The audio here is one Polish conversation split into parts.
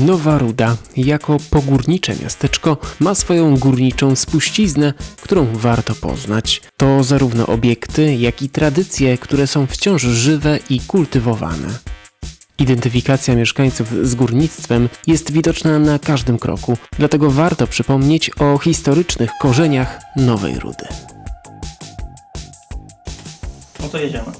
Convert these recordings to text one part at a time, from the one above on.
Nowa Ruda, jako pogórnicze miasteczko, ma swoją górniczą spuściznę, którą warto poznać. To zarówno obiekty, jak i tradycje, które są wciąż żywe i kultywowane. Identyfikacja mieszkańców z górnictwem jest widoczna na każdym kroku, dlatego warto przypomnieć o historycznych korzeniach Nowej Rudy. No to jedziemy.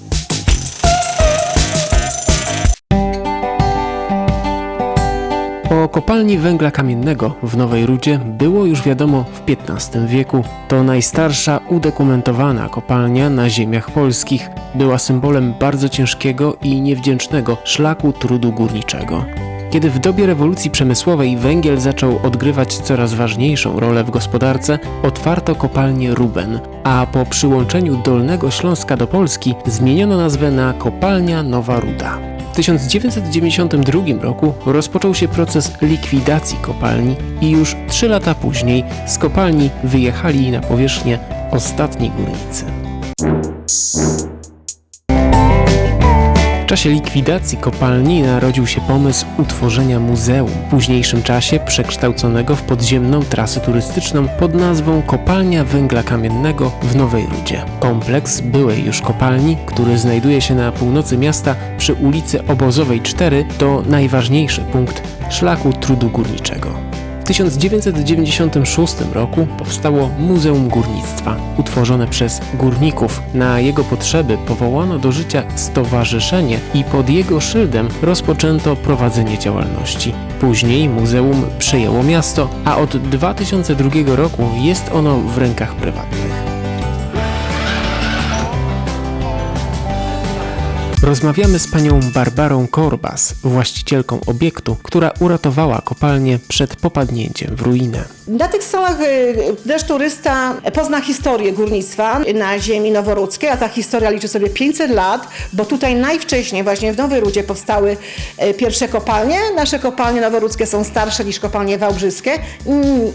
O kopalni węgla kamiennego w Nowej Rudzie było już wiadomo w XV wieku. To najstarsza udokumentowana kopalnia na ziemiach polskich. Była symbolem bardzo ciężkiego i niewdzięcznego szlaku trudu górniczego. Kiedy w dobie rewolucji przemysłowej węgiel zaczął odgrywać coraz ważniejszą rolę w gospodarce, otwarto kopalnię Ruben, a po przyłączeniu Dolnego Śląska do Polski zmieniono nazwę na Kopalnia Nowa Ruda. W 1992 roku rozpoczął się proces likwidacji kopalni i już 3 lata później z kopalni wyjechali na powierzchnię ostatni górnicy. W czasie likwidacji kopalni narodził się pomysł utworzenia muzeum, w późniejszym czasie przekształconego w podziemną trasę turystyczną pod nazwą Kopalnia Węgla Kamiennego w Nowej Rudzie. Kompleks byłej już kopalni, który znajduje się na północy miasta przy ulicy Obozowej 4, to najważniejszy punkt szlaku trudu górniczego. W 1996 roku powstało Muzeum Górnictwa, utworzone przez górników. Na jego potrzeby powołano do życia stowarzyszenie i pod jego szyldem rozpoczęto prowadzenie działalności. Później muzeum przejęło miasto, a od 2002 roku jest ono w rękach prywatnych. Rozmawiamy z panią Barbarą Korbas, właścicielką obiektu, która uratowała kopalnię przed popadnięciem w ruinę. Na tych stołach też turysta pozna historię górnictwa na ziemi noworudzkiej, a ta historia liczy sobie 500 lat, bo tutaj najwcześniej właśnie w Nowej Rudzie powstały pierwsze kopalnie. Nasze kopalnie noworudzkie są starsze niż kopalnie wałbrzyskie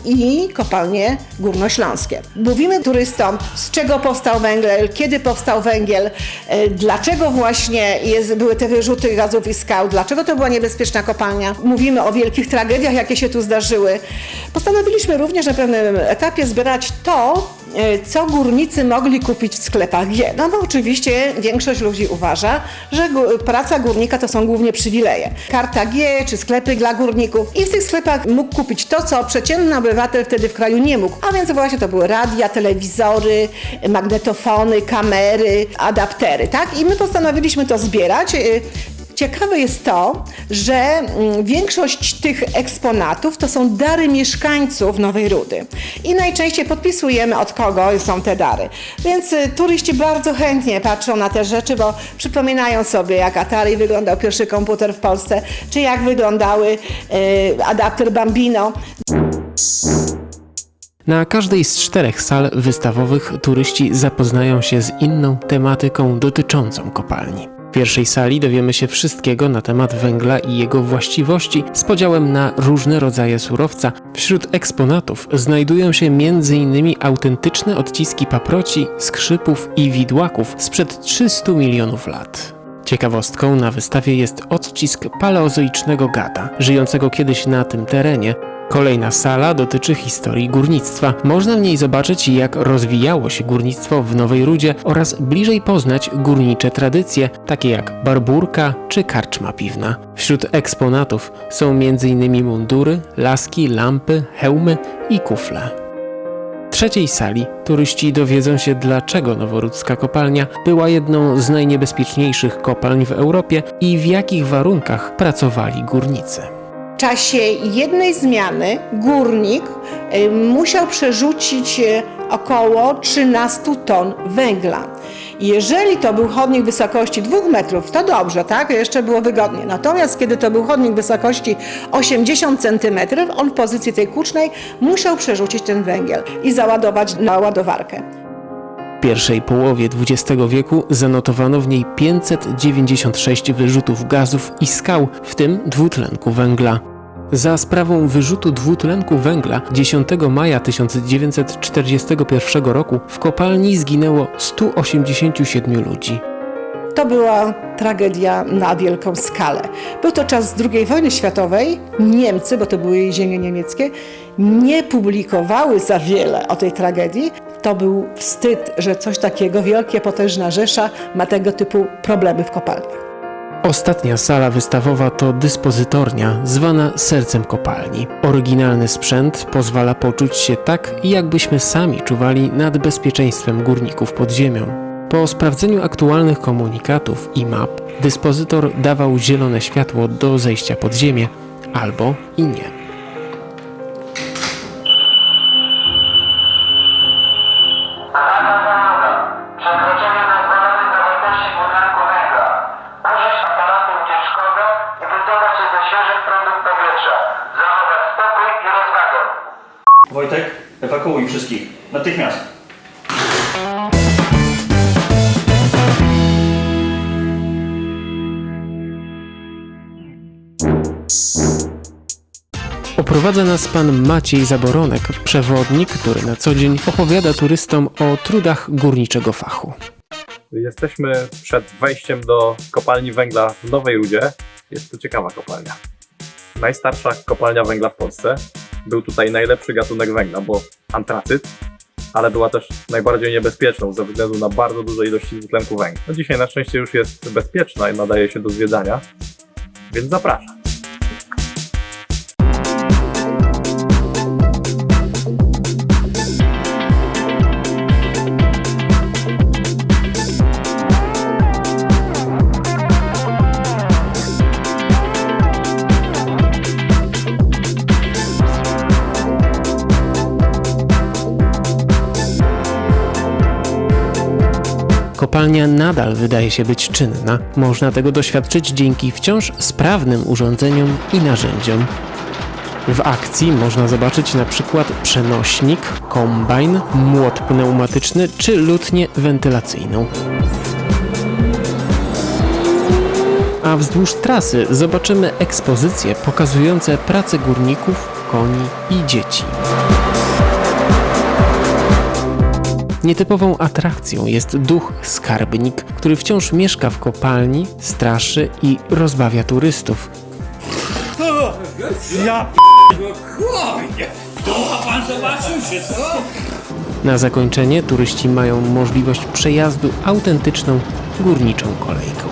i kopalnie górnośląskie. Mówimy turystom, z czego powstał węgiel, kiedy powstał węgiel, dlaczego właśnie były te wyrzuty gazów i skał, dlaczego to była niebezpieczna kopalnia. Mówimy o wielkich tragediach, jakie się tu zdarzyły. Postanowiliśmy również na pewnym etapie zbierać to, co górnicy mogli kupić w sklepach G. No bo oczywiście większość ludzi uważa, że praca górnika to są głównie przywileje. Karta G czy sklepy dla górników i w tych sklepach mógł kupić to, co przeciętny obywatel wtedy w kraju nie mógł. A więc właśnie to były radia, telewizory, magnetofony, kamery, adaptery, tak? I my postanowiliśmy to zbierać. Ciekawe jest to, że większość tych eksponatów to są dary mieszkańców Nowej Rudy. I najczęściej podpisujemy, od kogo są te dary. Więc turyści bardzo chętnie patrzą na te rzeczy, bo przypominają sobie, jak Atari wyglądał pierwszy komputer w Polsce, czy jak wyglądały adapter Bambino. Na każdej z 4 sal wystawowych turyści zapoznają się z inną tematyką dotyczącą kopalni. W pierwszej sali dowiemy się wszystkiego na temat węgla i jego właściwości z podziałem na różne rodzaje surowca. Wśród eksponatów znajdują się m.in. autentyczne odciski paproci, skrzypów i widłaków sprzed 300 milionów lat. Ciekawostką na wystawie jest odcisk paleozoicznego gada, żyjącego kiedyś na tym terenie. Kolejna sala dotyczy historii górnictwa. Można w niej zobaczyć, jak rozwijało się górnictwo w Nowej Rudzie oraz bliżej poznać górnicze tradycje, takie jak barburka czy karczma piwna. Wśród eksponatów są m.in. mundury, laski, lampy, hełmy i kufle. W trzeciej sali turyści dowiedzą się, dlaczego noworudzka kopalnia była jedną z najniebezpieczniejszych kopalń w Europie i w jakich warunkach pracowali górnicy. W czasie jednej zmiany górnik musiał przerzucić około 13 ton węgla. Jeżeli to był chodnik wysokości 2 metrów, to dobrze, tak? Jeszcze było wygodnie. Natomiast kiedy to był chodnik wysokości 80 centymetrów, on w pozycji tej kucznej musiał przerzucić ten węgiel i załadować na ładowarkę. W pierwszej połowie XX wieku zanotowano w niej 596 wyrzutów gazów i skał, w tym dwutlenku węgla. Za sprawą wyrzutu dwutlenku węgla 10 maja 1941 roku w kopalni zginęło 187 ludzi. To była tragedia na wielką skalę. Był to czas II wojny światowej. Niemcy, bo to były ziemie niemieckie, nie publikowały za wiele o tej tragedii. To był wstyd, że coś takiego, wielkie, potężna Rzesza ma tego typu problemy w kopalniach. Ostatnia sala wystawowa to dyspozytornia, zwana sercem kopalni. Oryginalny sprzęt pozwala poczuć się tak, jakbyśmy sami czuwali nad bezpieczeństwem górników pod ziemią. Po sprawdzeniu aktualnych komunikatów i map, dyspozytor dawał zielone światło do zejścia pod ziemię, albo i nie. Przekroczenie dozwolonej zawartości dwutlenku węgla. Użyć aparatu ucieczkowego i wycofać się ze świeżych prądów powietrza. Zachować spokój i rozwagę. Wojtek, ewakuuj wszystkich. Natychmiast. Oprowadza nas pan Maciej Zaboronek, przewodnik, który na co dzień opowiada turystom o trudach górniczego fachu. Jesteśmy przed wejściem do kopalni węgla w Nowej Rudzie. Jest to ciekawa kopalnia. Najstarsza kopalnia węgla w Polsce. Był tutaj najlepszy gatunek węgla, bo antracyt, ale była też najbardziej niebezpieczną ze względu na bardzo duże ilości dwutlenku węgla. No dzisiaj na szczęście już jest bezpieczna i nadaje się do zwiedzania, więc zapraszam. Kopalnia nadal wydaje się być czynna. Można tego doświadczyć dzięki wciąż sprawnym urządzeniom i narzędziom. W akcji można zobaczyć na przykład przenośnik, kombajn, młot pneumatyczny czy lutnię wentylacyjną. A wzdłuż trasy zobaczymy ekspozycje pokazujące pracę górników, koni i dzieci. Nietypową atrakcją jest duch skarbnik, który wciąż mieszka w kopalni, straszy i rozbawia turystów. Na zakończenie turyści mają możliwość przejazdu autentyczną górniczą kolejką.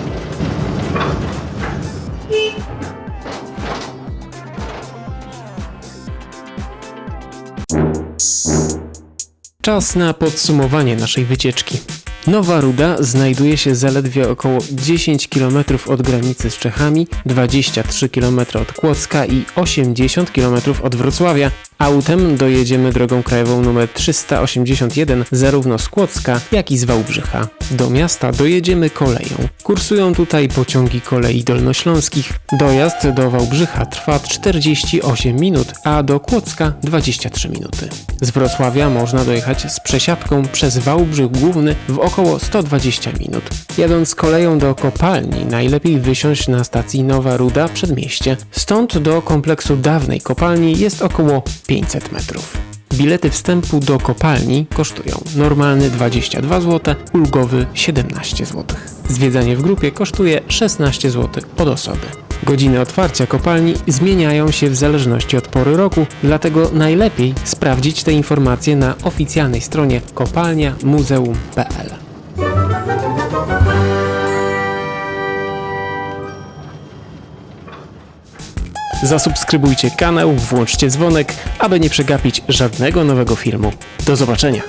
Czas na podsumowanie naszej wycieczki. Nowa Ruda znajduje się zaledwie około 10 km od granicy z Czechami, 23 km od Kłodzka i 80 km od Wrocławia. Autem dojedziemy drogą krajową nr 381 zarówno z Kłodzka, jak i z Wałbrzycha. Do miasta dojedziemy koleją. Kursują tutaj pociągi kolei dolnośląskich. Dojazd do Wałbrzycha trwa 48 minut, a do Kłodzka 23 minuty. Z Wrocławia można dojechać z przesiadką przez Wałbrzych Główny w około 120 minut. Jadąc koleją do kopalni najlepiej wysiąść na stacji Nowa Ruda Przedmieście. Stąd do kompleksu dawnej kopalni jest około 500 metrów. Bilety wstępu do kopalni kosztują normalny 22 zł, ulgowy 17 zł. Zwiedzanie w grupie kosztuje 16 zł od osoby. Godziny otwarcia kopalni zmieniają się w zależności od pory roku, dlatego najlepiej sprawdzić te informacje na oficjalnej stronie kopalniamuzeum.pl. Zasubskrybujcie kanał, włączcie dzwonek, aby nie przegapić żadnego nowego filmu. Do zobaczenia!